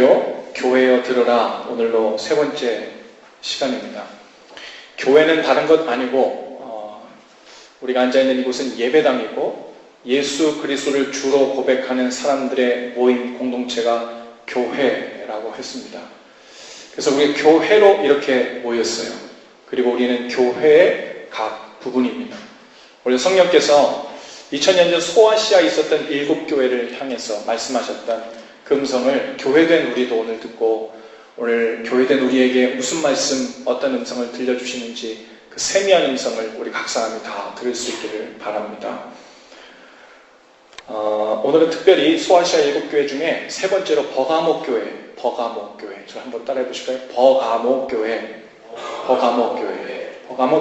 대표 교회여 들으라 오늘로 세 번째 시간입니다. 교회는 다른 것 아니고 우리가 앉아있는 이곳은 예배당이고 예수 그리스도를 주로 고백하는 사람들의 모임 공동체가 교회라고 했습니다. 그래서 우리 교회로 이렇게 모였어요. 그리고 우리는 교회의 각 부분입니다. 원래 성령께서 2000년 전 소아시아에 있었던 7교회를 향해서 말씀하셨던 그 음성을 교회된 우리도 오늘 듣고 오늘 교회된 우리에게 무슨 말씀, 어떤 음성을 들려주시는지 그 세미한 음성을 우리 각 사람이 다 들을 수 있기를 바랍니다. 오늘은 특별히 소아시아 7교회 중에 세 번째로 버가모 교회, 저 한번 따라해 보실까요? 버가모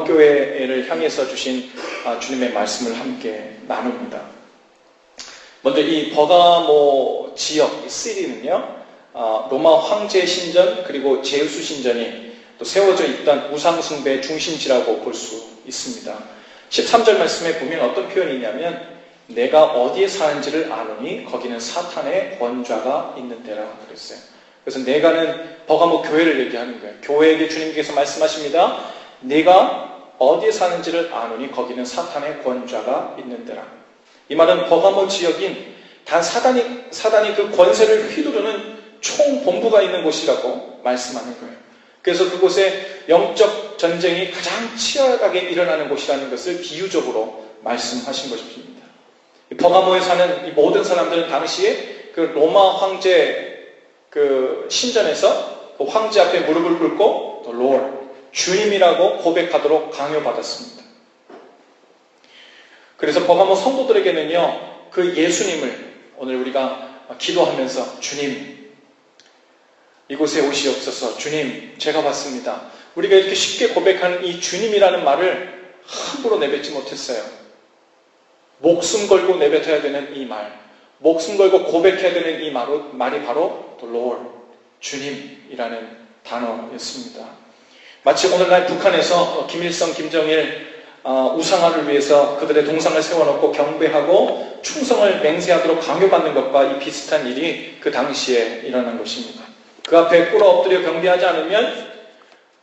교회를 향해서 주신 주님의 말씀을 함께 나눕니다. 먼저 이 버가모 지역, 이 시리는요, 로마 황제 신전 그리고 제우스 신전이 또 세워져 있던 우상숭배의 중심지라고 볼 수 있습니다. 13절 말씀에 보면 어떤 표현이 있냐면 내가 어디에 사는지를 아노니 거기는 사탄의 권좌가 있는 데라 그랬어요. 그래서 내가는 버가모 교회를 얘기하는 거예요. 교회에게 주님께서 말씀하십니다. 내가 어디에 사는지를 아노니 거기는 사탄의 권좌가 있는 데라. 이 말은 버가모 지역인 단 사단이 그 권세를 휘두르는 총본부가 있는 곳이라고 말씀하는 거예요. 그래서 그곳에 영적 전쟁이 가장 치열하게 일어나는 곳이라는 것을 비유적으로 말씀하신 것입니다. 이 버가모에 사는 이 모든 사람들은 당시에 그 로마 황제 그 신전에서 그 황제 앞에 무릎을 꿇고 The Lord, 주님이라고 고백하도록 강요받았습니다. 그래서 버가모 성도들에게는요, 그 예수님을 오늘 우리가 기도하면서 주님, 이곳에 오시옵소서, 주님, 제가 봤습니다. 우리가 이렇게 쉽게 고백하는 이 주님이라는 말을 함부로 내뱉지 못했어요. 목숨 걸고 내뱉어야 되는 이 말, 목숨 걸고 고백해야 되는 이 말이 바로 The Lord, 주님이라는 단어였습니다. 마치 오늘날 북한에서 김일성, 김정일 우상화를 위해서 그들의 동상을 세워놓고 경배하고 충성을 맹세하도록 강요받는 것과 이 비슷한 일이 그 당시에 일어난 것입니다. 그 앞에 꿇어 엎드려 경배하지 않으면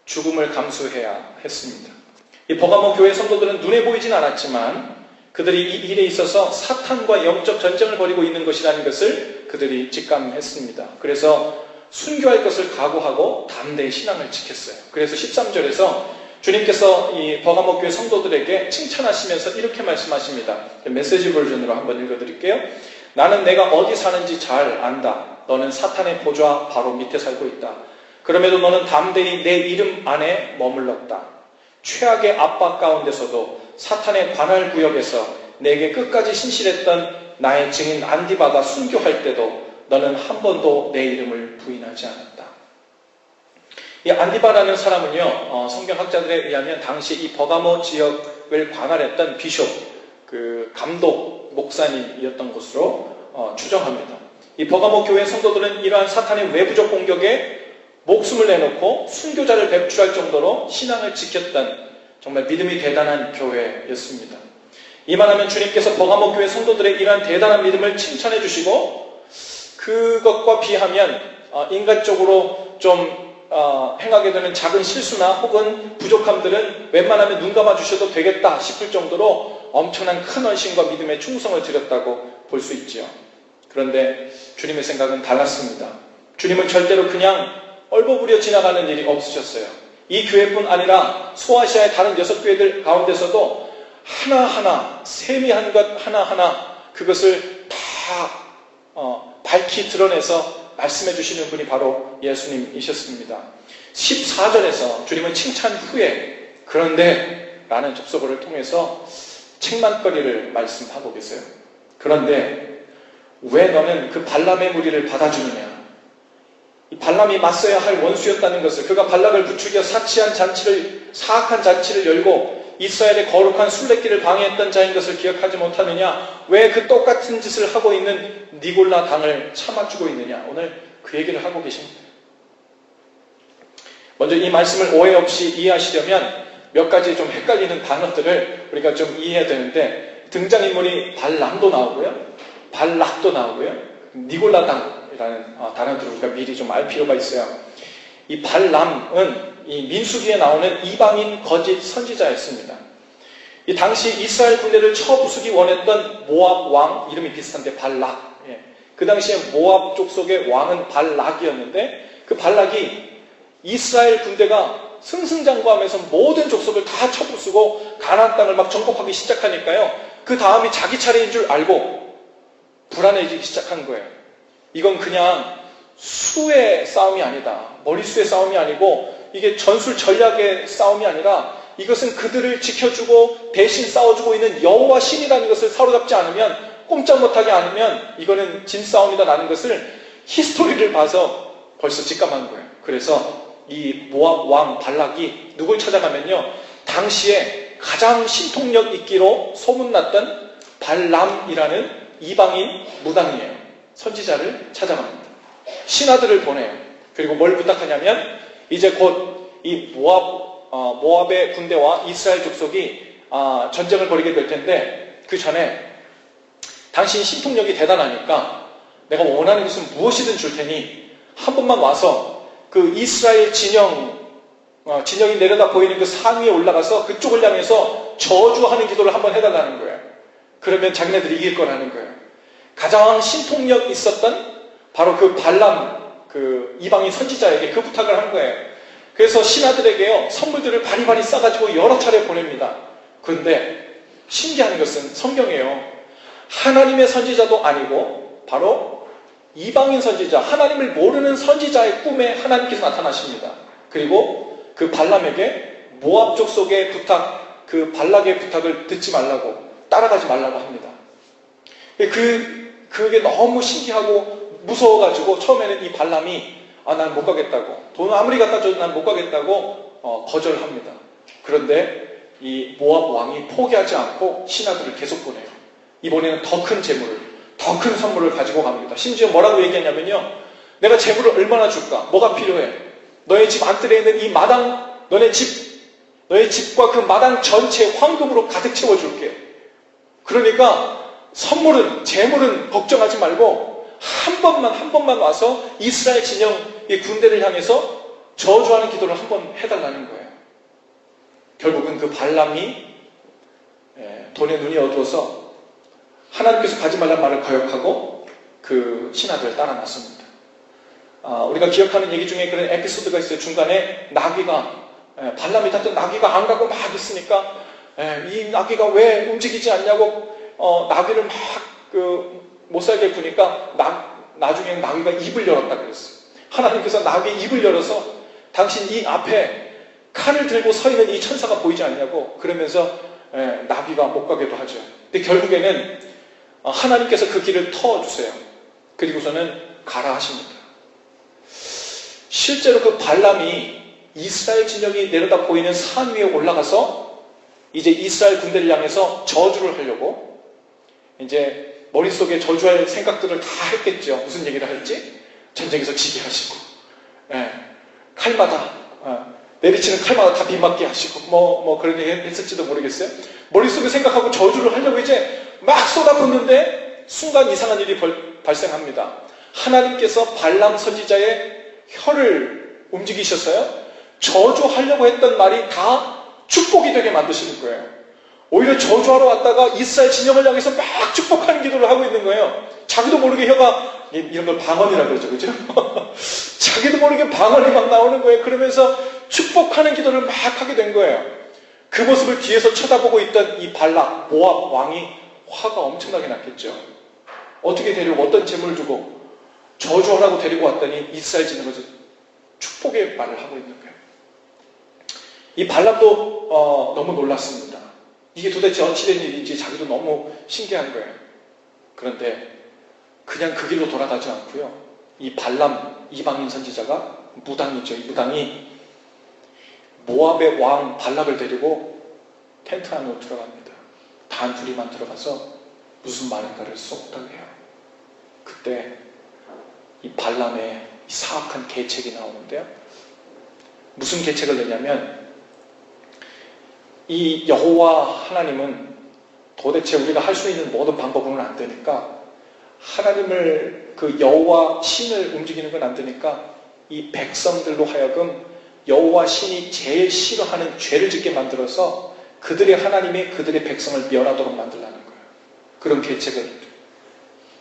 죽음을 감수해야 했습니다. 이 버가모 교회 성도들은 눈에 보이진 않았지만 그들이 이 일에 있어서 사탄과 영적 전쟁을 벌이고 있는 것이라는 것을 그들이 직감했습니다. 그래서 순교할 것을 각오하고 담대히 신앙을 지켰어요. 그래서 13절에서 주님께서 이 버가모 교회 성도들에게 칭찬하시면서 이렇게 말씀하십니다. 메시지 버전으로 한번 읽어드릴게요. 나는 내가 어디 사는지 잘 안다. 너는 사탄의 보좌 바로 밑에 살고 있다. 그럼에도 너는 담대히 내 이름 안에 머물렀다. 최악의 압박 가운데서도 사탄의 관할 구역에서 내게 끝까지 신실했던 나의 증인 안디바가 순교할 때도 너는 한 번도 내 이름을 부인하지 않았다. 이 안디바라는 사람은요, 성경학자들에 의하면 당시 이 버가모 지역을 관할했던 비숍, 그 감독 목사님이었던 것으로 추정합니다. 이 버가모 교회 성도들은 이러한 사탄의 외부적 공격에 목숨을 내놓고 순교자를 배출할 정도로 신앙을 지켰던 정말 믿음이 대단한 교회였습니다. 이만하면 주님께서 버가모 교회 성도들의 이러한 대단한 믿음을 칭찬해 주시고 그것과 비하면 인간적으로 좀 행하게 되는 작은 실수나 혹은 부족함들은 웬만하면 눈 감아 주셔도 되겠다 싶을 정도로 엄청난 큰 헌신과 믿음의 충성을 드렸다고 볼 수 있지요. 그런데 주님의 생각은 달랐습니다. 주님은 절대로 그냥 얼버무려 지나가는 일이 없으셨어요. 이 교회뿐 아니라 소아시아의 다른 6교회들 가운데서도 하나하나 세미한 것 하나하나 그것을 다 밝히 드러내서 말씀해 주시는 분이 바로 예수님이셨습니다. 14절에서 주님은 칭찬 후에 그런데 라는 접속어를 통해서 책망거리를 말씀하고 계세요. 그런데 왜 너는 그 발람의 무리를 받아주느냐? 이 발람이 맞서야 할 원수였다는 것을, 그가 발락을 부추겨 사악한 잔치를 열고 이스라엘의 거룩한 순례길을 방해했던 자인 것을 기억하지 못하느냐? 왜 그 똑같은 짓을 하고 있는 니골라 당을 참아주고 있느냐? 오늘 그 얘기를 하고 계십니다. 먼저 이 말씀을 오해 없이 이해하시려면 몇 가지 좀 헷갈리는 단어들을 우리가 좀 이해해야 되는데 등장인물이 발람도 나오고요. 발락도 나오고요. 니골라 당 발람이라는 단어들을 우리가 미리 좀 알 필요가 있어요. 이 발람은 이 민수기에 나오는 이방인 거짓 선지자였습니다. 이 당시 이스라엘 군대를 쳐부수기 원했던 모압 왕, 이름이 비슷한데 발락. 그 당시에 모압 족속의 왕은 발락이었는데 그 발락이 이스라엘 군대가 승승장구하면서 모든 족속을 다 쳐부수고 가나안 땅을 막 정복하기 시작하니까요. 그 다음이 자기 차례인 줄 알고 불안해지기 시작한 거예요. 이건 그냥 수의 싸움이 아니다. 머릿수의 싸움이 아니고 이게 전술 전략의 싸움이 아니라 이것은 그들을 지켜주고 대신 싸워주고 있는 여호와 신이라는 것을 사로잡지 않으면, 꼼짝 못하게 않으면 이거는 진싸움이다라는 것을 히스토리를 봐서 벌써 직감한 거예요. 그래서 이 모압 왕 발락이 누굴 찾아가면요, 당시에 가장 신통력 있기로 소문났던 발람이라는 이방인 무당이에요. 선지자를 찾아갑니다. 신하들을 보내요. 그리고 뭘 부탁하냐면, 이제 곧 이 모압의 군대와 이스라엘 족속이 전쟁을 벌이게 될 텐데, 그 전에 당신 신통력이 대단하니까 내가 원하는 것은 무엇이든 줄 테니 한 번만 와서 그 이스라엘 진영이 내려다 보이는 그 산 위에 올라가서 그쪽을 향해서 저주하는 기도를 한번 해달라는 거예요. 그러면 자기네들이 이길 거라는 거예요. 가장 신통력 있었던 바로 그 발람, 그 이방인 선지자에게 그 부탁을 한 거예요. 그래서 신하들에게요, 선물들을 바리바리 싸가지고 여러 차례 보냅니다. 그런데 신기한 것은 성경이에요. 하나님의 선지자도 아니고 바로 이방인 선지자, 하나님을 모르는 선지자의 꿈에 하나님께서 나타나십니다. 그리고 그 발람에게 모압 족속의 부탁, 그 발락의 부탁을 듣지 말라고, 따라가지 말라고 합니다. 그게 너무 신기하고 무서워가지고 처음에는 이 발람이 난 못 가겠다고, 돈 아무리 갖다 줘도 난 못 가겠다고 거절합니다. 그런데 이 모압 왕이 포기하지 않고 신하들을 계속 보내요. 이번에는 더 큰 재물을, 더 큰 선물을 가지고 갑니다. 심지어 뭐라고 얘기했냐면요, 내가 재물을 얼마나 줄까? 뭐가 필요해? 너의 집 안뜰에 있는 이 마당, 너의 집과 그 마당 전체 황금으로 가득 채워줄게. 그러니까 선물은, 재물은 걱정하지 말고 한 번만 와서 이스라엘 진영의 군대를 향해서 저주하는 기도를 한 번 해달라는 거예요. 결국은 그 발람이 돈에 눈이 어두워서 하나님께서 가지 말란 말을 거역하고 그 신하들을 따라 났습니다. 우리가 기억하는 얘기 중에 그런 에피소드가 있어요. 중간에 발람이 탔던 나귀가 안 가고 막 있으니까 이 나귀가 왜 움직이지 않냐고 나귀를 막 못 살게 구니까 나중에 나귀가 입을 열었다 그랬어요. 하나님께서 나귀의 입을 열어서 당신 이 앞에 칼을 들고 서 있는 이 천사가 보이지 않냐고, 그러면서 나귀가 못 가게도 하죠. 근데 결국에는 하나님께서 그 길을 터주세요. 그리고서는 가라 하십니다. 실제로 그 발람이 이스라엘 진영이 내려다 보이는 산 위에 올라가서 이제 이스라엘 군대를 향해서 저주를 하려고 이제 머릿속에 저주할 생각들을 다 했겠죠. 무슨 얘기를 할지? 전쟁에서 지게 하시고, 칼마다, 내리치는 칼마다 다 빗맞게 하시고, 그런 얘기 했을지도 모르겠어요. 머릿속에 생각하고 저주를 하려고 이제 막 쏟아붓는데 순간 이상한 일이 발생합니다. 하나님께서 발람 선지자의 혀를 움직이셔서요, 저주하려고 했던 말이 다 축복이 되게 만드시는 거예요. 오히려 저주하러 왔다가 이스라엘 진영을 향해서 막 축복하는 기도를 하고 있는 거예요. 자기도 모르게 혀가, 이런 걸 방언이라고 그러죠, 그죠? 자기도 모르게 방언이 막 나오는 거예요. 그러면서 축복하는 기도를 막 하게 된 거예요. 그 모습을 뒤에서 쳐다보고 있던 이 발락, 모압 왕이 화가 엄청나게 났겠죠. 어떻게 데리고, 어떤 재물을 주고 저주하라고 데리고 왔더니 이스라엘 진영에서 축복의 말을 하고 있는 거예요. 이 발락도 너무 놀랐습니다. 이게 도대체 어찌된 일인지 자기도 너무 신기한 거예요. 그런데 그냥 그 길로 돌아가지 않고요, 이 발람 이방인 선지자가, 무당이죠. 이 무당이 모압의 왕 발락을 데리고 텐트 안으로 들어갑니다. 단 둘이만 들어가서 무슨 말인가를 쏙닥해요. 그때 이 발람의 사악한 계책이 나오는데요, 무슨 계책을 내냐면, 이 여호와 하나님은 도대체 우리가 할 수 있는 모든 방법으로는 안 되니까 하나님을 그 여호와 신을 움직이는 건 안 되니까 이 백성들로 하여금 여호와 신이 제일 싫어하는 죄를 짓게 만들어서 그들의 하나님이 그들의 백성을 멸하도록 만들라는 거예요. 그런 계책을.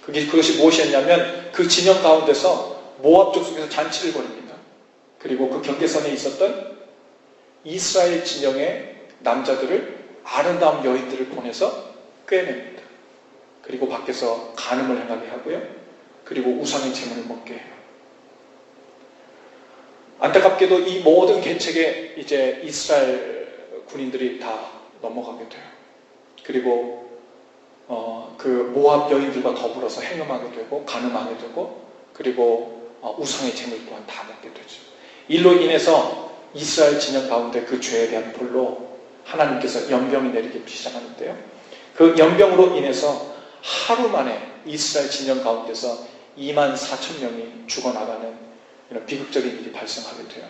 그것이 무엇이었냐면 그 진영 가운데서 모압 족속에서 잔치를 벌입니다. 그리고 그 경계선에 있었던 이스라엘 진영의 남자들을 아름다운 여인들을 보내서 꿰냅니다. 그리고 밖에서 간음을 행하게 하고요. 그리고 우상의 제물을 먹게 해요. 안타깝게도 이 모든 계책에 이제 이스라엘 군인들이 다 넘어가게 돼요. 그리고 그 모압 여인들과 더불어서 행음하게 되고 간음하게 되고 그리고 우상의 제물 또한 다 먹게 되죠. 일로 인해서 이스라엘 진영 가운데 그 죄에 대한 벌로 하나님께서 연병이 내리기 시작하는데요. 그 연병으로 인해서 하루 만에 이스라엘 진영 가운데서 24,000명이 죽어나가는 이런 비극적인 일이 발생하게 돼요.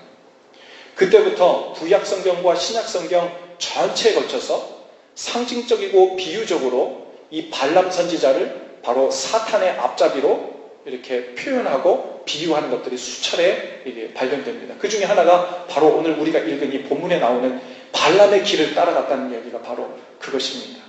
그때부터 구약성경과 신약성경 전체에 걸쳐서 상징적이고 비유적으로 이 발람 선지자를 바로 사탄의 앞잡이로 이렇게 표현하고 비유하는 것들이 수차례 발견됩니다. 그 중에 하나가 바로 오늘 우리가 읽은 이 본문에 나오는 발람의 길을 따라갔다는 이야기가 바로 그것입니다.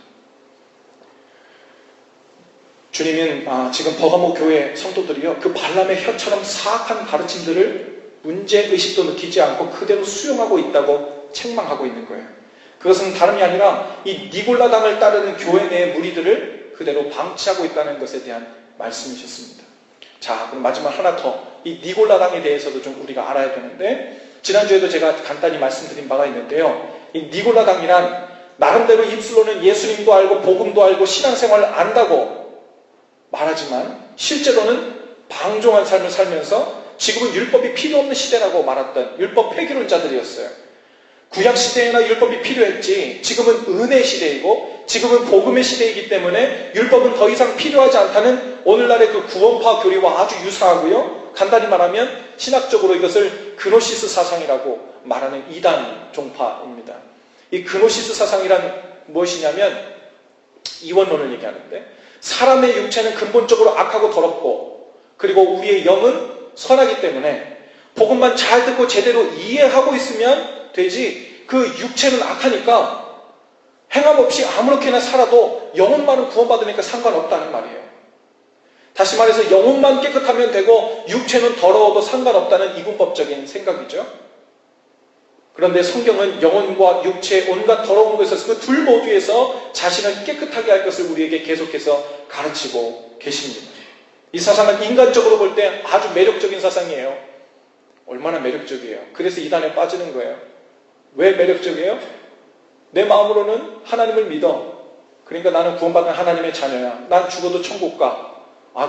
주님은 지금 버가모 교회 성도들이요, 그 발람의 혀처럼 사악한 가르침들을 문제의식도 느끼지 않고 그대로 수용하고 있다고 책망하고 있는 거예요. 그것은 다름이 아니라 이 니골라당을 따르는 교회 내의 무리들을 그대로 방치하고 있다는 것에 대한 말씀이셨습니다. 자, 그럼 마지막 하나 더, 이 니골라당에 대해서도 좀 우리가 알아야 되는데, 지난주에도 제가 간단히 말씀드린 바가 있는데요. 이 니골라당이란 나름대로 입술로는 예수님도 알고 복음도 알고 신앙생활을 안다고 말하지만 실제로는 방종한 삶을 살면서 지금은 율법이 필요 없는 시대라고 말했던 율법 폐기론자들이었어요. 구약 시대에나 율법이 필요했지 지금은 은혜 시대이고 지금은 복음의 시대이기 때문에 율법은 더 이상 필요하지 않다는 오늘날의 그 구원파 교리와 아주 유사하고요. 간단히 말하면 신학적으로 이것을 그노시스 사상이라고 말하는 이단 종파입니다. 이 그노시스 사상이란 무엇이냐면 이원론을 얘기하는데 사람의 육체는 근본적으로 악하고 더럽고 그리고 우리의 영은 선하기 때문에 복음만 잘 듣고 제대로 이해하고 있으면 되지 그 육체는 악하니까 행함 없이 아무렇게나 살아도 영혼만은 구원받으니까 상관없다는 말이에요. 다시 말해서 영혼만 깨끗하면 되고 육체는 더러워도 상관없다는 이분법적인 생각이죠. 그런데 성경은 영혼과 육체 온갖 더러운 것에서 그 둘 모두에서 자신을 깨끗하게 할 것을 우리에게 계속해서 가르치고 계십니다. 이 사상은 인간적으로 볼 때 아주 매력적인 사상이에요. 얼마나 매력적이에요. 그래서 이단에 빠지는 거예요. 왜 매력적이에요? 내 마음으로는 하나님을 믿어. 그러니까 나는 구원받은 하나님의 자녀야. 난 죽어도 천국 가.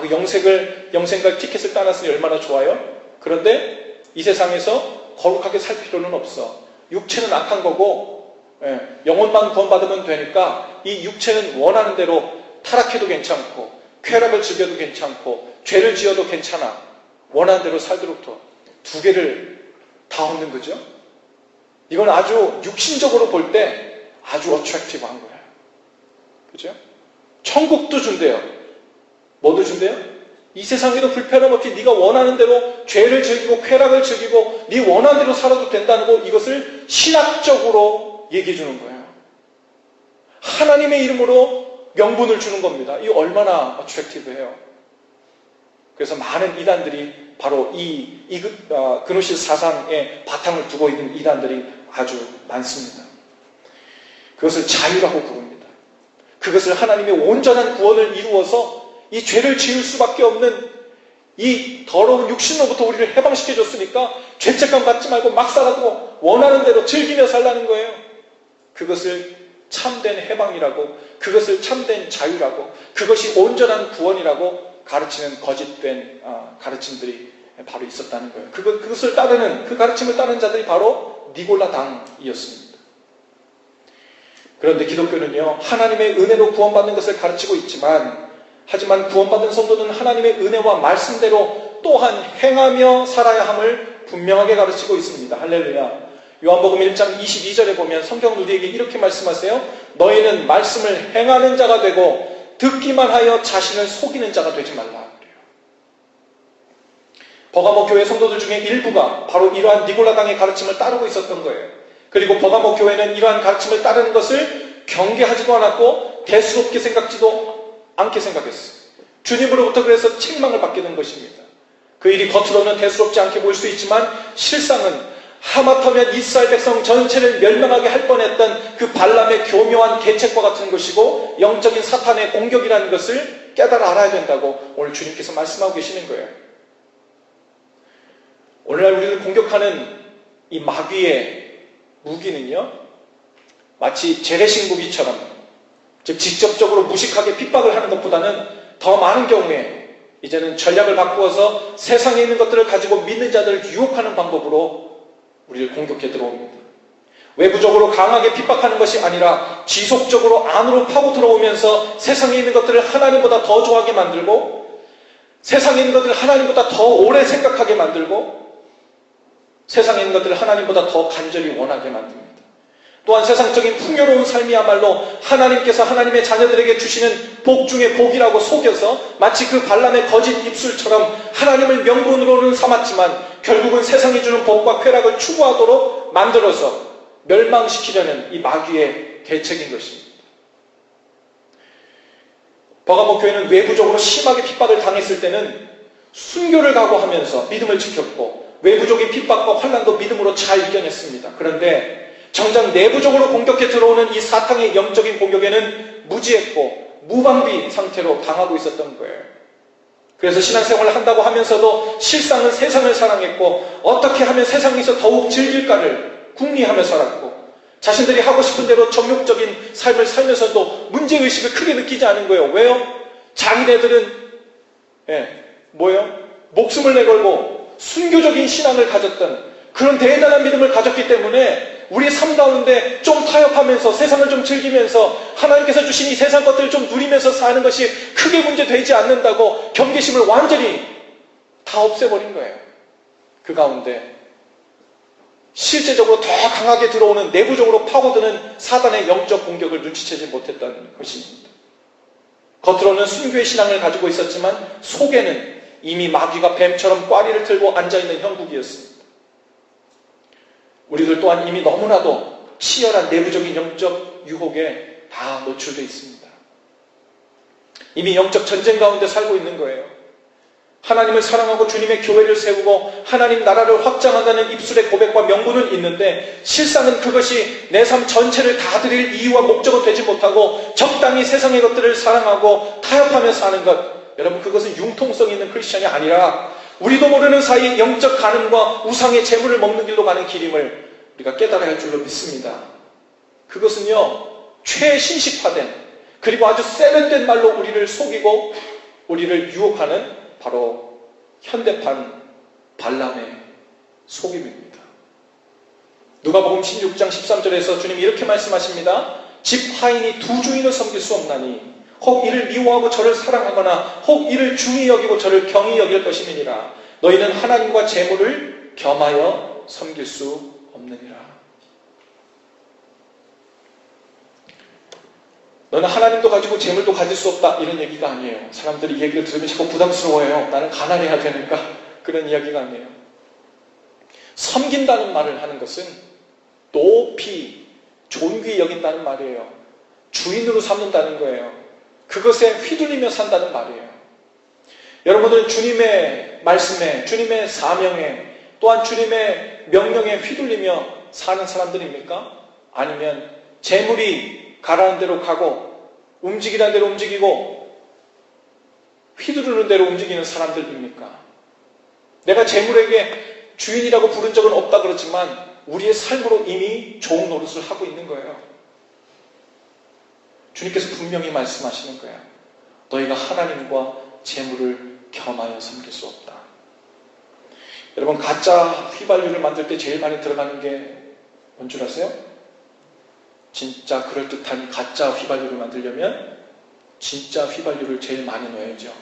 그 영생갈 티켓을 따놨으니 얼마나 좋아요? 그런데 이 세상에서 거룩하게 살 필요는 없어. 육체는 악한 거고 영혼만 구원받으면 되니까 이 육체는 원하는 대로 타락해도 괜찮고 쾌락을 즐겨도 괜찮고 죄를 지어도 괜찮아. 원하는 대로 살도록 두 개를 다 얻는 거죠. 이건 아주 육신적으로 볼 때 아주 어트랙티브한 거예요. 그죠? 천국도 준대요. 뭐도 준대요? 이 세상에도 불편함 없이 네가 원하는 대로 죄를 즐기고 쾌락을 즐기고 네 원하는 대로 살아도 된다는 거 이것을 신학적으로 얘기해 주는 거예요. 하나님의 이름으로 명분을 주는 겁니다. 이 얼마나 어트랙티브해요. 그래서 많은 이단들이 바로 그노시스 사상에 바탕을 두고 있는 이단들이 아주 많습니다. 그것을 자유라고 부릅니다. 그것을 하나님의 온전한 구원을 이루어서 이 죄를 지을 수밖에 없는 이 더러운 육신로부터 우리를 해방시켜줬으니까 죄책감 갖지 말고 막 살아도 원하는 대로 즐기며 살라는 거예요. 그것을 참된 해방이라고, 그것을 참된 자유라고, 그것이 온전한 구원이라고 가르치는 거짓된 가르침들이 바로 있었다는 거예요. 그것을 따르는, 그 가르침을 따르는 자들이 바로 니골라당이었습니다. 그런데 기독교는요, 하나님의 은혜로 구원받는 것을 가르치고 있지만, 하지만 구원받은 성도는 하나님의 은혜와 말씀대로 또한 행하며 살아야 함을 분명하게 가르치고 있습니다. 할렐루야. 요한복음 1장 22절에 보면 성경은 우리에게 이렇게 말씀하세요. 너희는 말씀을 행하는 자가 되고 듣기만 하여 자신을 속이는 자가 되지 말라. 그래요. 버가모 교회 성도들 중에 일부가 바로 이러한 니골라당의 가르침을 따르고 있었던 거예요. 그리고 버가모 교회는 이러한 가르침을 따르는 것을 경계하지도 않았고 대수롭게 생각지도 않게 생각했어요. 주님으로부터 그래서 책망을 받게 된 것입니다. 그 일이 겉으로는 대수롭지 않게 보일 수 있지만 실상은 하마터면 이스라엘 백성 전체를 멸망하게 할 뻔했던 그 발람의 교묘한 계책과 같은 것이고 영적인 사탄의 공격이라는 것을 깨달아 알아야 된다고 오늘 주님께서 말씀하고 계시는 거예요. 오늘날 우리를 공격하는 이 마귀의 무기는요, 마치 재래식 무기처럼, 즉 직접적으로 무식하게 핍박을 하는 것보다는 더 많은 경우에 이제는 전략을 바꾸어서 세상에 있는 것들을 가지고 믿는 자들을 유혹하는 방법으로 우리를 공격해 들어옵니다. 외부적으로 강하게 핍박하는 것이 아니라 지속적으로 안으로 파고 들어오면서 세상에 있는 것들을 하나님보다 더 좋아하게 만들고, 세상에 있는 것들을 하나님보다 더 오래 생각하게 만들고, 세상에 있는 것들을 하나님보다 더 간절히 원하게 만듭니다. 또한 세상적인 풍요로운 삶이야말로 하나님께서 하나님의 자녀들에게 주시는 복 중에 복이라고 속여서 마치 그 발람의 거짓 입술처럼 하나님을 명분으로는 삼았지만 결국은 세상이 주는 복과 쾌락을 추구하도록 만들어서 멸망시키려는 이 마귀의 계책인 것입니다. 버가모 교회는 외부적으로 심하게 핍박을 당했을 때는 순교를 각오하면서 믿음을 지켰고 외부적인 핍박과 환난도 믿음으로 잘 이겨냈습니다. 그런데 정작 내부적으로 공격해 들어오는 이 사탄의 영적인 공격에는 무지했고 무방비 상태로 당하고 있었던 거예요. 그래서 신앙생활을 한다고 하면서도 실상은 세상을 사랑했고 어떻게 하면 세상에서 더욱 즐길까를 궁리하며 살았고 자신들이 하고 싶은 대로 정욕적인 삶을 살면서도 문제의식을 크게 느끼지 않은 거예요. 왜요? 자기네들은 목숨을 내걸고 순교적인 신앙을 가졌던 그런 대단한 믿음을 가졌기 때문에 우리의 삶 가운데 좀 타협하면서 세상을 좀 즐기면서 하나님께서 주신 이 세상 것들을 좀 누리면서 사는 것이 크게 문제되지 않는다고 경계심을 완전히 다 없애버린 거예요. 그 가운데 실제적으로 더 강하게 들어오는 내부적으로 파고드는 사단의 영적 공격을 눈치채지 못했다는 것입니다. 겉으로는 순교의 신앙을 가지고 있었지만 속에는 이미 마귀가 뱀처럼 꽈리를 틀고 앉아있는 형국이었습니다. 우리들 또한 이미 너무나도 치열한 내부적인 영적 유혹에 다 노출되어 있습니다. 이미 영적 전쟁 가운데 살고 있는 거예요. 하나님을 사랑하고 주님의 교회를 세우고 하나님 나라를 확장한다는 입술의 고백과 명분은 있는데 실상은 그것이 내 삶 전체를 다 드릴 이유와 목적은 되지 못하고 적당히 세상의 것들을 사랑하고 타협하며 사는 것, 여러분 그것은 융통성 있는 크리스천이 아니라 우리도 모르는 사이 영적 간음과 우상의 재물을 먹는 길로 가는 길임을 우리가 깨달아야 할 줄로 믿습니다. 그것은요 최신식화된 그리고 아주 세련된 말로 우리를 속이고 우리를 유혹하는 바로 현대판 발람의 속임입니다. 누가복음 16장 13절에서 주님이 이렇게 말씀하십니다. 집 하인이 두 주인을 섬길 수 없나니 혹 이를 미워하고 저를 사랑하거나 혹 이를 중히 여기고 저를 경히 여길 것임이니라. 너희는 하나님과 재물을 겸하여 섬길 수 없느니라. 너는 하나님도 가지고 재물도 가질 수 없다 이런 얘기가 아니에요. 사람들이 이 얘기를 들으면 자꾸 부담스러워해요. 나는 가난해야 되니까 그런 이야기가 아니에요. 섬긴다는 말을 하는 것은 높이 존귀히 여긴다는 말이에요. 주인으로 삼는다는 거예요. 그것에 휘둘리며 산다는 말이에요. 여러분들은 주님의 말씀에, 주님의 사명에, 또한 주님의 명령에 휘둘리며 사는 사람들입니까? 아니면 재물이 가라는 대로 가고 움직이라는 대로 움직이고 휘두르는 대로 움직이는 사람들입니까? 내가 재물에게 주인이라고 부른 적은 없다 그렇지만 우리의 삶으로 이미 종 노릇을 하고 있는 거예요. 주님께서 분명히 말씀하시는 거예요. 너희가 하나님과 재물을 겸하여 섬길 수 없다. 여러분 가짜 휘발유를 만들 때 제일 많이 들어가는 게 뭔 줄 아세요? 진짜 그럴듯한 가짜 휘발유를 만들려면 진짜 휘발유를 제일 많이 넣어야죠.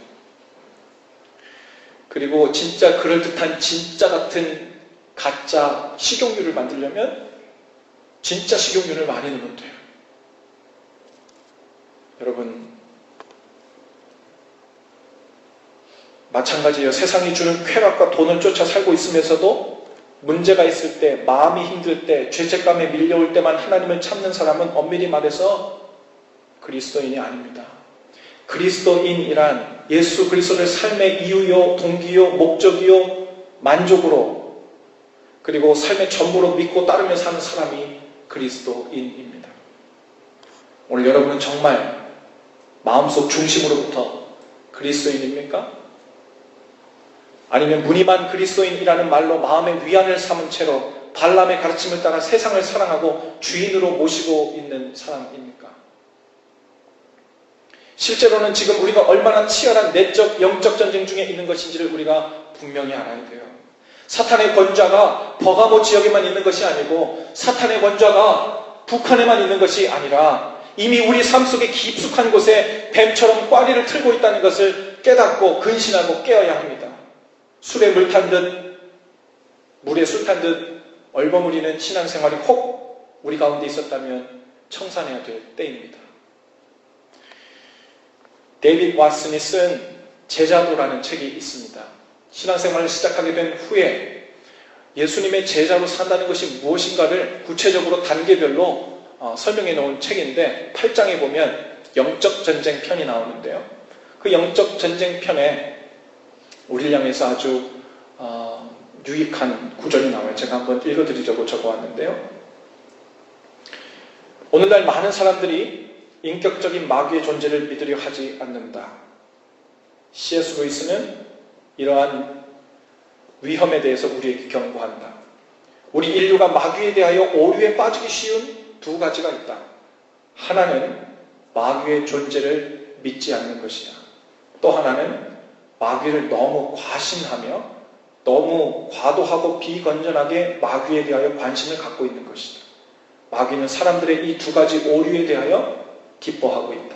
그리고 진짜 그럴듯한 진짜 같은 가짜 식용유를 만들려면 진짜 식용유를 많이 넣으면 돼요. 여러분 마찬가지예요. 세상이 주는 쾌락과 돈을 쫓아 살고 있으면서도 문제가 있을 때, 마음이 힘들 때, 죄책감에 밀려올 때만 하나님을 찾는 사람은 엄밀히 말해서 그리스도인이 아닙니다. 그리스도인이란 예수 그리스도를 삶의 이유요, 동기요, 목적이요, 만족으로, 그리고 삶의 전부로 믿고 따르며 사는 사람이 그리스도인입니다. 오늘 여러분은 정말 마음속 중심으로부터 그리스도인입니까? 아니면 무늬만 그리스도인이라는 말로 마음의 위안을 삼은 채로 발람의 가르침을 따라 세상을 사랑하고 주인으로 모시고 있는 사람입니까? 실제로는 지금 우리가 얼마나 치열한 내적, 영적 전쟁 중에 있는 것인지를 우리가 분명히 알아야 돼요. 사탄의 권좌가 버가모 지역에만 있는 것이 아니고 사탄의 권좌가 북한에만 있는 것이 아니라 이미 우리 삶 속에 깊숙한 곳에 뱀처럼 꽈리를 틀고 있다는 것을 깨닫고 근신하고 깨어야 합니다. 술에 물 탄 듯, 물에 술 탄 듯 얼버무리는 신앙생활이 혹 우리 가운데 있었다면 청산해야 될 때입니다. 데이빗 왓슨이 쓴 제자도라는 책이 있습니다. 신앙생활을 시작하게 된 후에 예수님의 제자로 산다는 것이 무엇인가를 구체적으로 단계별로 설명해 놓은 책인데 8장에 보면 영적 전쟁 편이 나오는데요. 그 영적 전쟁 편에 우리를 향해서 아주 유익한 구절이 나와요. 제가 한번 읽어드리려고 적어왔는데요. 오늘날 많은 사람들이 인격적인 마귀의 존재를 믿으려 하지 않는다. C.S. 루이스는 이러한 위험에 대해서 우리에게 경고한다. 우리 인류가 마귀에 대하여 오류에 빠지기 쉬운 두 가지가 있다. 하나는 마귀의 존재를 믿지 않는 것이야. 또 하나는 마귀를 너무 과신하며 너무 과도하고 비건전하게 마귀에 대하여 관심을 갖고 있는 것이다. 마귀는 사람들의 이 두 가지 오류에 대하여 기뻐하고 있다.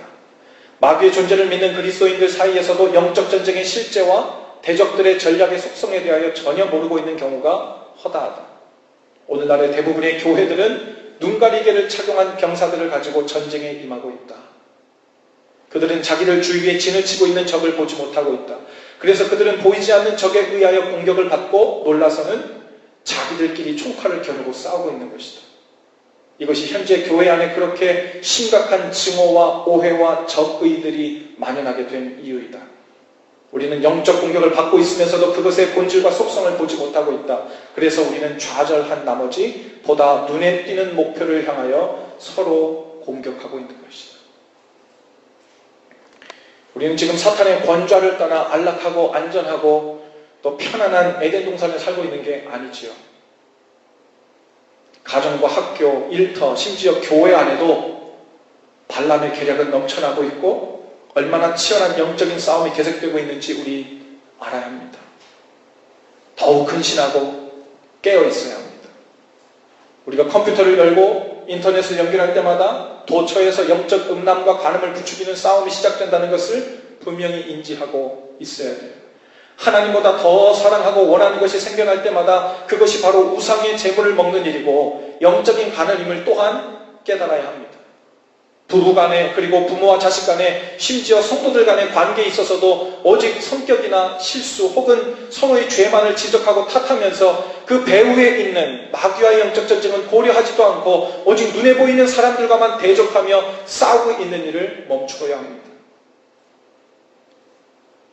마귀의 존재를 믿는 그리스도인들 사이에서도 영적 전쟁의 실제와 대적들의 전략의 속성에 대하여 전혀 모르고 있는 경우가 허다하다. 오늘날의 대부분의 교회들은 눈가리개를 착용한 병사들을 가지고 전쟁에 임하고 있다. 그들은 자기들 주위에 진을 치고 있는 적을 보지 못하고 있다. 그래서 그들은 보이지 않는 적에 의하여 공격을 받고 놀라서는 자기들끼리 총칼을 겨누고 싸우고 있는 것이다. 이것이 현재 교회 안에 그렇게 심각한 증오와 오해와 적의들이 만연하게 된 이유이다. 우리는 영적 공격을 받고 있으면서도 그것의 본질과 속성을 보지 못하고 있다. 그래서 우리는 좌절한 나머지 보다 눈에 띄는 목표를 향하여 서로 공격하고 있는 것이다. 우리는 지금 사탄의 권좌를 떠나 안락하고 안전하고 또 편안한 에덴 동산을 살고 있는 게 아니지요. 가정과 학교, 일터, 심지어 교회 안에도 발람의 계략은 넘쳐나고 있고 얼마나 치열한 영적인 싸움이 계속되고 있는지 우리 알아야 합니다. 더욱 근신하고 깨어 있어야 합니다. 우리가 컴퓨터를 열고 인터넷을 연결할 때마다 도처에서 영적 음란과 간음을 부추기는 싸움이 시작된다는 것을 분명히 인지하고 있어야 돼요. 하나님보다 더 사랑하고 원하는 것이 생겨날 때마다 그것이 바로 우상의 재물을 먹는 일이고 영적인 간음임을 또한 깨달아야 합니다. 부부 간에 그리고 부모와 자식 간에 심지어 성도들 간의 관계에 있어서도 오직 성격이나 실수 혹은 서로의 죄만을 지적하고 탓하면서 그 배후에 있는 마귀와의 영적 전쟁은 고려하지도 않고 오직 눈에 보이는 사람들과만 대적하며 싸우고 있는 일을 멈추어야 합니다.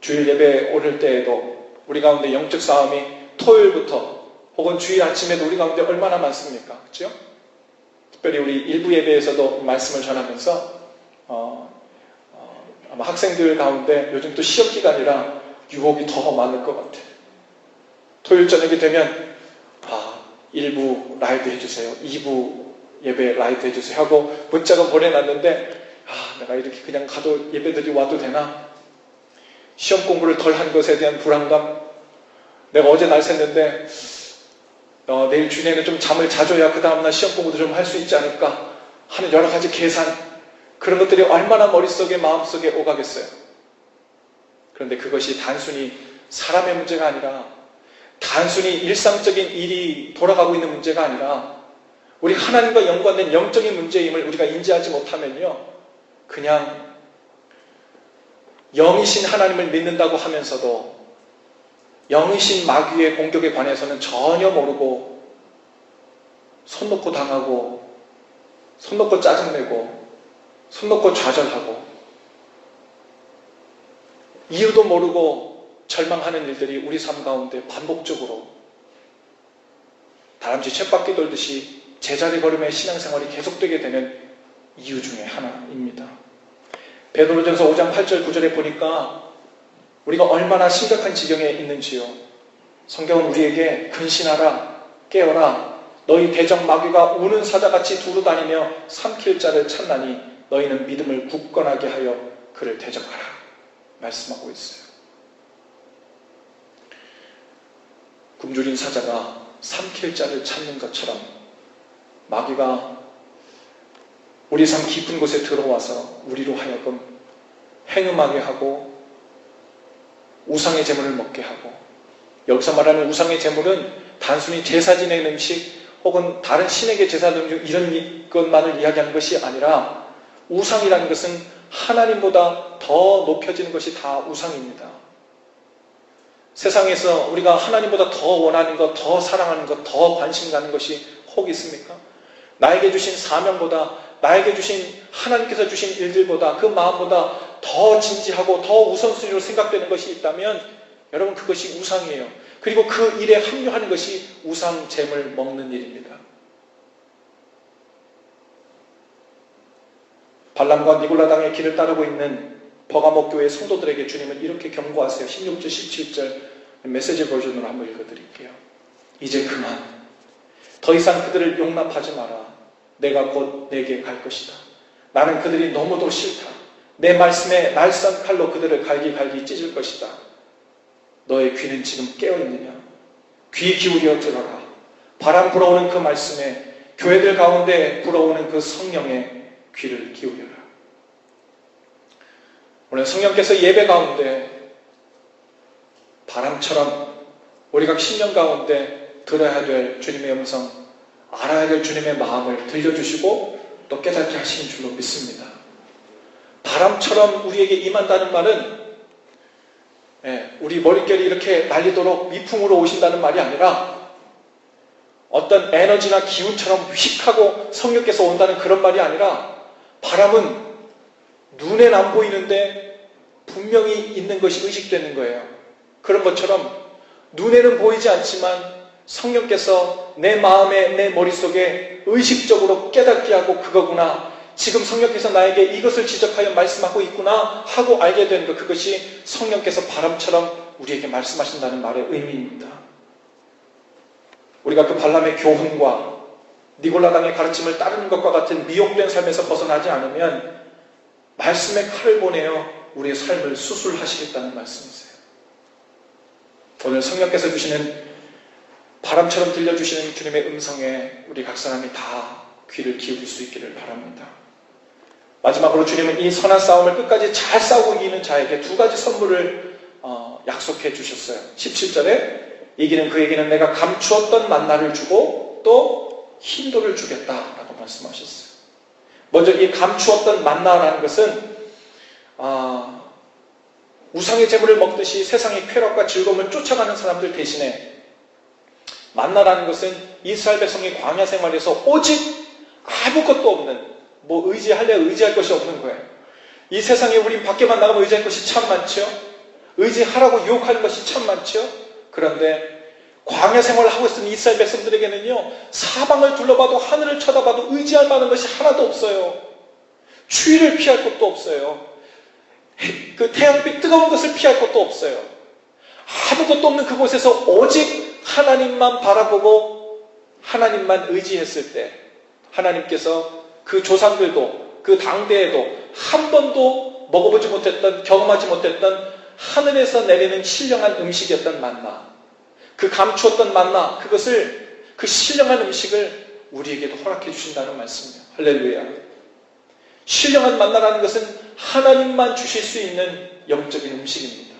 주일 예배 오를 때에도 우리 가운데 영적 싸움이 토요일부터 혹은 주일 아침에도 우리 가운데 얼마나 많습니까? 그렇죠? 특별히 우리 일부 예배에서도 말씀을 전하면서 아마 학생들 가운데 요즘 또 시험 기간이라 유혹이 더 많을 것 같아요. 토요일 저녁이 되면 1부 라이브 해주세요. 2부 예배 라이브 해주세요 하고 문자가 보내놨는데 내가 이렇게 그냥 가도 예배들이 와도 되나? 시험 공부를 덜 한 것에 대한 불안감. 내가 어제 날 샜는데 내일 주내는 좀 잠을 자줘야 그 다음날 시험 공부도 좀 할 수 있지 않을까 하는 여러 가지 계산, 그런 것들이 얼마나 머릿속에 마음속에 오가겠어요. 그런데 그것이 단순히 사람의 문제가 아니라 단순히 일상적인 일이 돌아가고 있는 문제가 아니라 우리 하나님과 연관된 영적인 문제임을 우리가 인지하지 못하면요, 그냥 영이신 하나님을 믿는다고 하면서도 영이신 마귀의 공격에 관해서는 전혀 모르고 손 놓고 당하고 손 놓고 짜증내고 손 놓고 좌절하고 이유도 모르고 절망하는 일들이 우리 삶 가운데 반복적으로 다람쥐 쳇바퀴 돌듯이 제자리 걸음의 신앙생활이 계속되게 되는 이유 중에 하나입니다. 베드로전서 5장 8절 9절에 보니까 우리가 얼마나 심각한 지경에 있는지요. 성경은 우리에게 근신하라, 깨어라, 너희 대적 마귀가 우는 사자같이 두루다니며 삼킬 자를 찾나니 너희는 믿음을 굳건하게 하여 그를 대적하라 말씀하고 있어요. 굶주린 사자가 삼킬 자를 찾는 것처럼 마귀가 우리 삶 깊은 곳에 들어와서 우리로 하여금 행음하게 하고 우상의 제물을 먹게 하고, 여기서 말하는 우상의 제물은 단순히 제사 지내는 음식 혹은 다른 신에게 제사 드리는 음식 이런 것만을 이야기하는 것이 아니라 우상이라는 것은 하나님보다 더 높여지는 것이 다 우상입니다. 세상에서 우리가 하나님보다 더 원하는 것, 더 사랑하는 것, 더 관심 가는 것이 혹 있습니까? 나에게 주신 사명보다, 나에게 주신 하나님께서 주신 일들보다, 그 마음보다 더 진지하고 더 우선순위로 생각되는 것이 있다면 여러분 그것이 우상이에요. 그리고 그 일에 합류하는 것이 우상 잼을 먹는 일입니다. 발람과 니골라당의 길을 따르고 있는 버가모 교회 성도들에게 주님은 이렇게 경고하세요. 16절 17절 메시지 버전으로 한번 읽어드릴게요. 이제 그만, 더 이상 그들을 용납하지 마라. 내가 곧 내게 갈 것이다. 나는 그들이 너무도 싫다. 내 말씀에 날선 칼로 그들을 갈기갈기 찢을 것이다. 너의 귀는 지금 깨어있느냐? 귀 기울여 들어라. 바람 불어오는 그 말씀에, 교회들 가운데 불어오는 그 성령에 귀를 기울여라. 오늘 성령께서 예배 가운데 바람처럼 우리가 신령 가운데 들어야 될 주님의 음성, 알아야 될 주님의 마음을 들려주시고 또 깨닫게 하시는 줄로 믿습니다. 바람처럼 우리에게 임한다는 말은 우리 머릿결이 이렇게 날리도록 미풍으로 오신다는 말이 아니라 어떤 에너지나 기운처럼 휙하고 성령께서 온다는 그런 말이 아니라, 바람은 눈엔 안 보이는데 분명히 있는 것이 의식되는 거예요. 그런 것처럼 눈에는 보이지 않지만 성령께서 내 마음에, 내 머릿속에 의식적으로 깨닫게 하고, 그거구나, 지금 성령께서 나에게 이것을 지적하여 말씀하고 있구나 하고 알게 되는 것, 그것이 성령께서 바람처럼 우리에게 말씀하신다는 말의 의미입니다. 우리가 그 발람의 교훈과 니골라당의 가르침을 따르는 것과 같은 미혹된 삶에서 벗어나지 않으면 말씀의 칼을 보내어 우리의 삶을 수술하시겠다는 말씀이세요. 오늘 성령께서 주시는, 바람처럼 들려주시는 주님의 음성에 우리 각 사람이 다 귀를 기울일 수 있기를 바랍니다. 마지막으로 주님은 이 선한 싸움을 끝까지 잘 싸우고 이기는 자에게 두 가지 선물을 약속해 주셨어요. 17절에 이기는 그에게는 내가 감추었던 만나를 주고 또 흰돌을 주겠다라고 말씀하셨어요. 먼저 이 감추었던 만나라는 것은 우상의 재물을 먹듯이 세상의 쾌락과 즐거움을 쫓아가는 사람들 대신에, 만나라는 것은 이스라엘 백성의 광야 생활에서 오직 아무것도 없는, 뭐 의지할래 의지할 것이 없는 거예요. 이 세상에 우린 밖에만 나가면 의지할 것이 참 많죠. 의지하라고 유혹하는 것이 참 많죠. 그런데 광야 생활을 하고 있는 이스라엘 백성들에게는요, 사방을 둘러봐도, 하늘을 쳐다봐도 의지할 만한 것이 하나도 없어요. 추위를 피할 것도 없어요. 그 태양빛 뜨거운 것을 피할 것도 없어요. 아무것도 없는 그곳에서 오직 하나님만 바라보고 하나님만 의지했을 때, 하나님께서 그 조상들도 그 당대에도 한 번도 먹어보지 못했던, 경험하지 못했던 하늘에서 내리는 신령한 음식이었던 만나, 그 감추었던 만나, 그것을, 그 신령한 음식을 우리에게도 허락해 주신다는 말씀이에요. 할렐루야. 신령한 만나라는 것은 하나님만 주실 수 있는 영적인 음식입니다.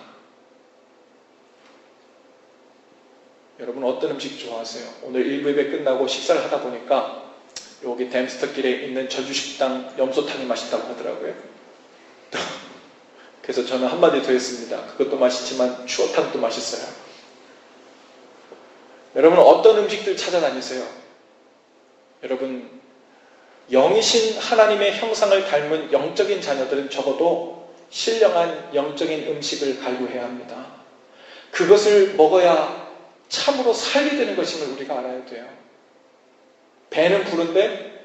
여러분 어떤 음식 좋아하세요? 오늘 1부 예배 끝나고 식사를 하다 보니까 여기 댐스터길에 있는 저주식당 염소탕이 맛있다고 하더라고요. 그래서 저는 한마디 더 했습니다. 그것도 맛있지만 추어탕도 맛있어요. 여러분 어떤 음식들 찾아다니세요? 여러분 영이신 하나님의 형상을 닮은 영적인 자녀들은 적어도 신령한 영적인 음식을 갈구해야 합니다. 그것을 먹어야 참으로 살게 되는 것임을 우리가 알아야 돼요. 배는 부른데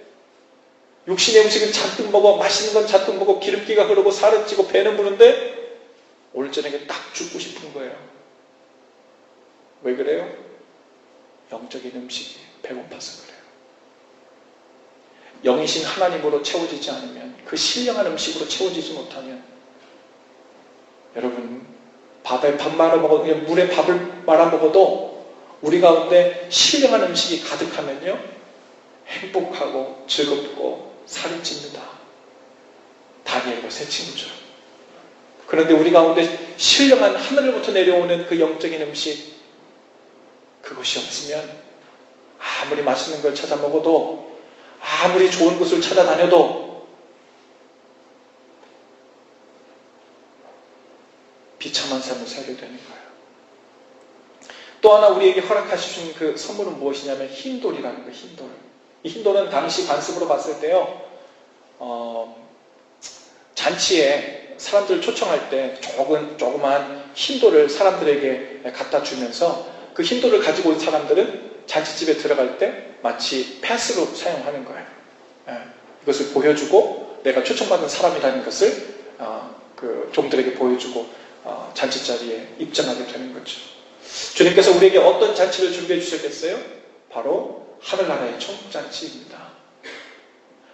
육신의 음식은 잔뜩 먹어, 맛있는 건 잔뜩 먹어, 기름기가 흐르고 살은 찌고 배는 부른데 오늘 저녁에 딱 죽고 싶은 거예요. 왜 그래요? 영적인 음식이 배고파서 그래요. 영이신 하나님으로 채워지지 않으면, 그 신령한 음식으로 채워지지 못하면, 여러분 밥에 밥 말아 먹어도, 그냥 물에 밥을 말아 먹어도 우리 가운데 신령한 음식이 가득하면요 행복하고 즐겁고 살이 찝니다. 다니엘과 세 친구처럼. 그런데 우리 가운데 신령한 하늘로부터 내려오는 그 영적인 음식, 그것이 없으면 아무리 맛있는 걸 찾아 먹어도, 아무리 좋은 곳을 찾아다녀도 비참한 삶을 살게 되는 거예요. 또 하나 우리에게 허락하신 그 선물은 무엇이냐면 흰돌이라는 거예요. 흰돌. 이 흰돌은 당시 관습으로 봤을 때요, 잔치에 사람들을 초청할 때 조그만 흰돌을 사람들에게 갖다 주면서 그 흰돌을 가지고 온 사람들은 잔치집에 들어갈 때 마치 패스로 사용하는 거예요. 이것을 보여주고 내가 초청받은 사람이라는 것을 그 종들에게 보여주고 잔치 자리에 입장하게 되는 거죠. 주님께서 우리에게 어떤 잔치를 준비해 주셨겠어요? 바로 하늘나라의 천국잔치입니다.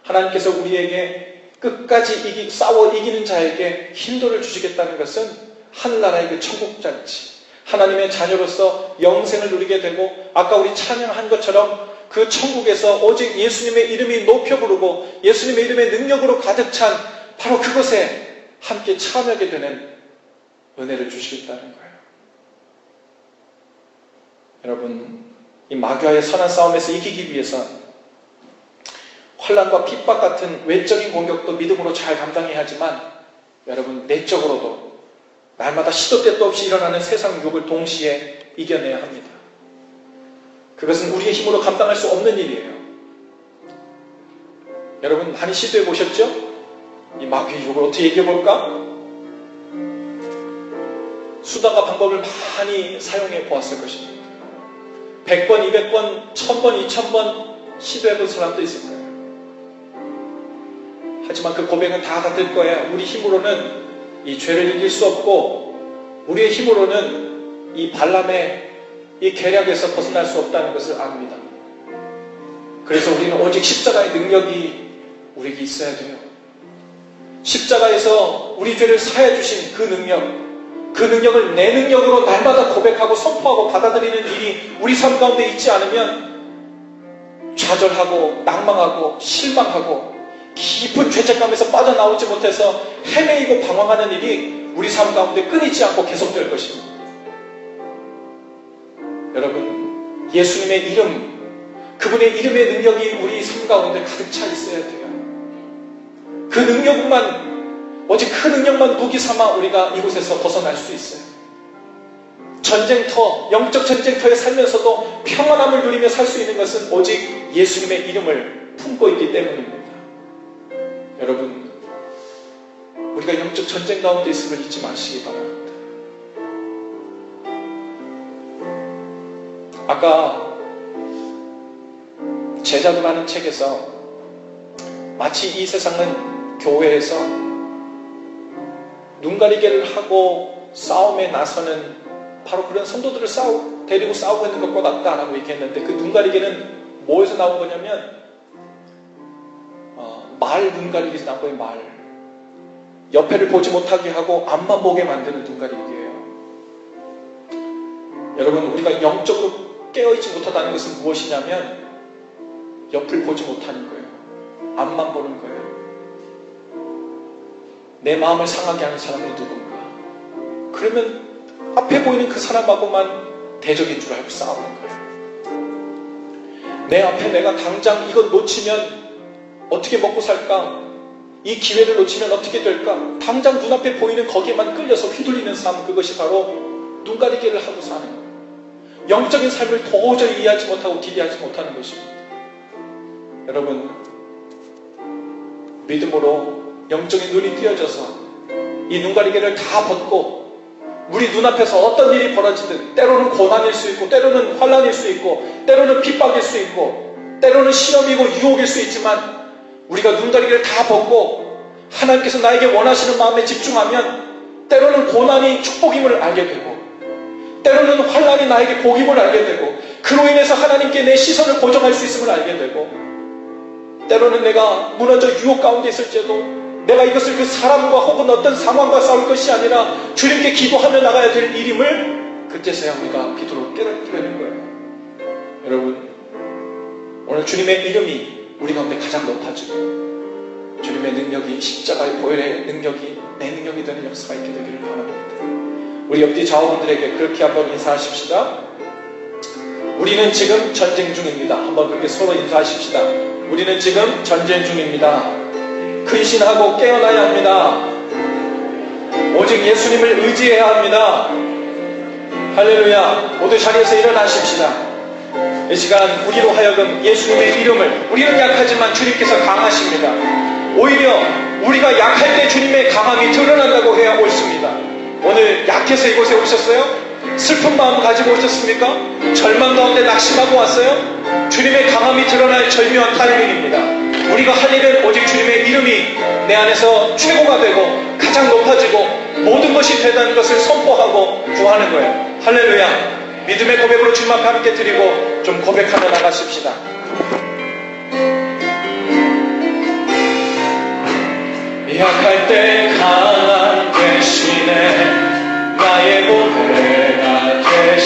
하나님께서 우리에게 끝까지 싸워 이기는 자에게 흰돌을 주시겠다는 것은 하늘나라의 그 천국잔치, 하나님의 자녀로서 영생을 누리게 되고, 아까 우리 찬양한 것처럼 그 천국에서 오직 예수님의 이름이 높여 부르고 예수님의 이름의 능력으로 가득 찬 바로 그것에 함께 참여하게 되는 은혜를 주시겠다는 거예요. 여러분, 이 마귀와의 선한 싸움에서 이기기 위해서 환난과 핍박 같은 외적인 공격도 믿음으로 잘 감당해야 하지만, 여러분 내적으로도 날마다 시도 때도 없이 일어나는 세상 유혹을 동시에 이겨내야 합니다. 그것은 우리의 힘으로 감당할 수 없는 일이에요. 여러분 많이 시도해 보셨죠? 이 마귀의 유혹을 어떻게 이겨볼까? 수단과 방법을 많이 사용해 보았을 것입니다. 100번, 200번, 1000번, 2000번 시도해본 사람도 있을 거예요. 하지만 그 고백은 다 같을 거예요. 우리 힘으로는 이 죄를 이길 수 없고, 우리의 힘으로는 이 발람의 이 계략에서 벗어날 수 없다는 것을 압니다. 그래서 우리는 오직 십자가의 능력이 우리에게 있어야 돼요. 십자가에서 우리 죄를 사해 주신 그 능력을 내 능력으로 날마다 고백하고 선포하고 받아들이는 일이 우리 삶 가운데 있지 않으면 좌절하고 낭망하고 실망하고 깊은 죄책감에서 빠져나오지 못해서 헤매이고 방황하는 일이 우리 삶 가운데 끊이지 않고 계속될 것입니다. 여러분, 예수님의 이름, 그분의 이름의 능력이 우리 삶 가운데 가득 차 있어야 돼요. 그 능력만, 오직 그 능력만 무기 삼아 우리가 이곳에서 벗어날 수 있어요. 전쟁터, 영적 전쟁터에 살면서도 평안함을 누리며 살 수 있는 것은 오직 예수님의 이름을 품고 있기 때문입니다. 여러분, 우리가 영적 전쟁 가운데 있음을 잊지 마시기 바랍니다. 아까 제자도라는 책에서 마치 이 세상은 교회에서 눈가리개를 하고 싸움에 나서는 바로 그런 성도들을 데리고 싸우고 있는 것과 같다라고 얘기했는데, 그 눈가리개는 뭐에서 나온 거냐면 말 눈가리개에서 나온 거예요. 말. 옆에를 보지 못하게 하고 앞만 보게 만드는 눈가리개예요. 여러분, 우리가 영적으로 깨어있지 못하다는 것은 무엇이냐면 옆을 보지 못하는 거예요. 앞만 보는 거예요. 내 마음을 상하게 하는 사람이 누군가. 그러면 앞에 보이는 그 사람하고만 대적인 줄 알고 싸우는 거예요. 내 앞에 내가 당장 이것 놓치면 어떻게 먹고 살까? 이 기회를 놓치면 어떻게 될까? 당장 눈앞에 보이는 거기에만 끌려서 휘둘리는 삶, 그것이 바로 눈가리개를 하고 사는 거예요. 영적인 삶을 도저히 이해하지 못하고 기대하지 못하는 것입니다. 여러분, 믿음으로 영적인 눈이 띄어져서 이 눈가리개를 다 벗고 우리 눈앞에서 어떤 일이 벌어지든, 때로는 고난일 수 있고 때로는 환난일 수 있고 때로는 핍박일 수 있고 때로는 시험이고 유혹일 수 있지만, 우리가 눈가리개를 다 벗고 하나님께서 나에게 원하시는 마음에 집중하면 때로는 고난이 축복임을 알게 되고 때로는 환난이 나에게 복임을 알게 되고, 그로 인해서 하나님께 내 시선을 고정할 수 있음을 알게 되고, 때로는 내가 무너져 유혹 가운데 있을지라도 내가 이것을 그 사람과 혹은 어떤 상황과 싸울 것이 아니라 주님께 기도하며 나가야 될 일임을 그때서야 우리가 기도로 깨닫게 되는 거예요. 여러분, 오늘 주님의 이름이 우리 가운데 가장 높아지고 주님의 능력이, 십자가의 보혈의 능력이 내 능력이 되는 역사가 있게 되기를 바랍니다. 우리 옆뒤 좌우분들에게 그렇게 한번 인사하십시다. 우리는 지금 전쟁 중입니다. 한번 그렇게 서로 인사하십시다. 우리는 지금 전쟁 중입니다. 근신하고 깨어나야 합니다. 오직 예수님을 의지해야 합니다. 할렐루야. 모두 자리에서 일어나십시다. 이 시간 우리로 하여금 예수님의 이름을, 우리는 약하지만 주님께서 강하십니다. 오히려 우리가 약할 때 주님의 강함이 드러난다고 해야 옳습니다. 오늘 약해서 이곳에 오셨어요? 슬픈 마음 가지고 오셨습니까? 절망 가운데 낙심하고 왔어요? 주님의 강함이 드러날 절묘한 타이밍입니다. 우리가 할 일은 오직 주님의 이름이 내 안에서 최고가 되고 가장 높아지고 모든 것이 되다는 것을 선포하고 구하는 거예요. 할렐루야. 믿음의 고백으로 주님 앞에 함께 드리고 좀 고백하며 나가십시다. 약할 때 강한 대신에 나의 보배가 되